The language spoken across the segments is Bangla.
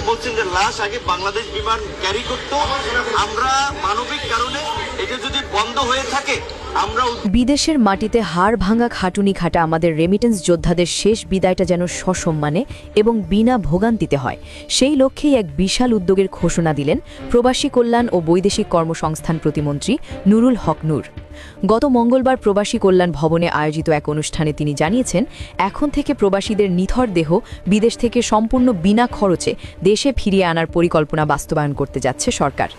বলছেন যে লাশ আগে বাংলাদেশ বিমান ক্যারি করতো, আমরা মানবিক কারণে এটা যদি বন্ধ হয়ে থাকে আমরা বিদেশের মাটিতে হাড় ভাঙা খাটুনি খাটা আমাদের রেমিটেন্স যোদ্ধাদের শেষ বিদায়টা যেন সসম্মানে এবং বিনা ভোগান্তিতে হয়, সেই লক্ষ্যেই এক বিশাল উদ্যোগের ঘোষণা দিলেন প্রবাসী কল্যাণ ও বৈদেশিক কর্মসংস্থান প্রতিমন্ত্রী নুরুল হক নূর। গত মঙ্গলবার প্রবাসী কল্যাণ ভবনে আয়োজিত এক অনুষ্ঠানে তিনি জানিয়েছেন, এখন থেকে প্রবাসীদের নিথর দেহ বিদেশ থেকে সম্পূর্ণ বিনা খরচে দেশে ফিরিয়ে আনার পরিকল্পনা বাস্তবায়ন করতে যাচ্ছে সরকার।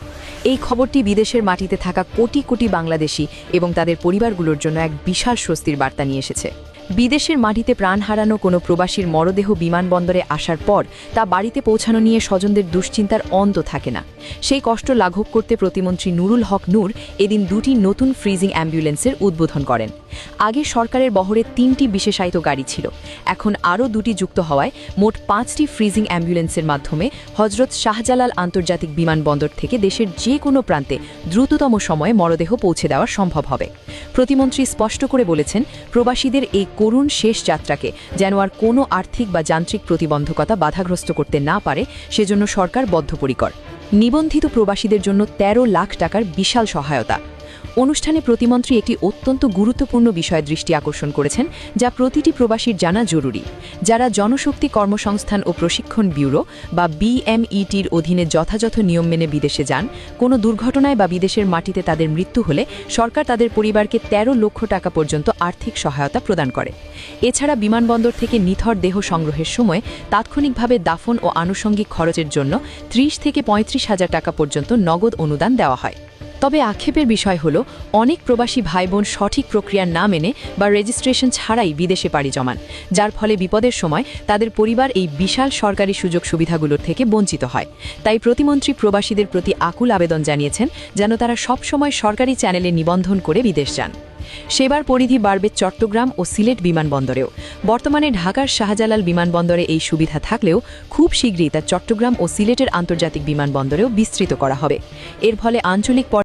এই খবরটি বিদেশের মাটিতে থাকা কোটি কোটি বাংলাদেশি এবং তাদের পরিবারগুলোর জন্য এক বিশাল স্বস্তির বার্তা নিয়ে এসেছে। বিদেশের মাটিতে প্রাণ হারানো কোনো প্রবাসীর মরদেহ বিমানবন্দরে আসার পর তা বাড়িতে পৌঁছানো নিয়ে স্বজনদের দুশ্চিন্তার অন্ত থাকে না। সেই কষ্ট লাঘব করতে প্রতিমন্ত্রী নুরুল হক নূর এদিন দুটি নতুন ফ্রিজিং অ্যাম্বুলেন্সের উদ্বোধন করেন। আগে সরকারের বহরে ৩টি বিশেষায়িত গাড়ি ছিল, এখন আরও ২টি যুক্ত হওয়ায় মোট ৫টি ফ্রিজিং অ্যাম্বুলেন্সের মাধ্যমে হজরত শাহজালাল আন্তর্জাতিক বিমানবন্দর থেকে দেশের যে কোনো প্রান্তে দ্রুততম সময়ে মরদেহ পৌঁছে দেওয়া সম্ভব হবে। প্রতিমন্ত্রী স্পষ্ট করে বলেছেন, প্রবাসীদের এই করুণ শেষ যাত্রাকে যেন আর কোনো আর্থিক বা যান্ত্রিক প্রতিবন্ধকতা বাধাগ্রস্ত করতে না পারে, সেজন্য সরকার বদ্ধপরিকর। নিবন্ধিত প্রবাসীদের জন্য ১৩ লাখ টাকার বিশাল সহায়তা। অনুষ্ঠানে প্রতিমন্ত্রী একটি অত্যন্ত গুরুত্বপূর্ণ বিষয়ে দৃষ্টি আকর্ষণ করেছেন, যা প্রতিটি প্রবাসীর জানা জরুরি। যারা জনশক্তি কর্মসংস্থান ও প্রশিক্ষণ ব্যুরো বা বিএমইটির অধীনে যথাযথ নিয়ম মেনে বিদেশে যান, কোনো দুর্ঘটনায় বা বিদেশের মাটিতে তাদের মৃত্যু হলে সরকার তাদের পরিবারকে ১৩ লক্ষ টাকা পর্যন্ত আর্থিক সহায়তা প্রদান করে। এছাড়া বিমানবন্দর থেকে নিথর দেহ সংগ্রহের সময় তাৎক্ষণিকভাবে দাফন ও আনুষঙ্গিক খরচের জন্য ৩০ থেকে ৩৫ হাজার টাকা পর্যন্ত নগদ অনুদান দেওয়া হয়। তবে আক্ষেপের বিষয় হল, অনেক প্রবাসী ভাইবোন সঠিক প্রক্রিয়া না মেনে বা রেজিস্ট্রেশন ছাড়াই বিদেশে পাড়ি জমান, যার ফলে বিপদের সময় তাদের পরিবার এই বিশাল সরকারি সুযোগ সুবিধাগুলোর থেকে বঞ্চিত হয়। তাই প্রতিমন্ত্রী প্রবাসীদের প্রতি আকুল আবেদন জানিয়েছেন যেন তারা সবসময় সরকারি চ্যানেলে নিবন্ধন করে বিদেশ যান। সেবার পরিধি বাড়বে চট্টগ্রাম ও সিলেট বিমানবন্দরেও। বর্তমানে ঢাকার শাহজালাল বিমানবন্দরে এই সুবিধা থাকলেও খুব শীঘ্রই তা চট্টগ্রাম ও সিলেটের আন্তর্জাতিক বিমানবন্দরেও বিস্তৃত করা হবে। এর ফলে আঞ্চলিক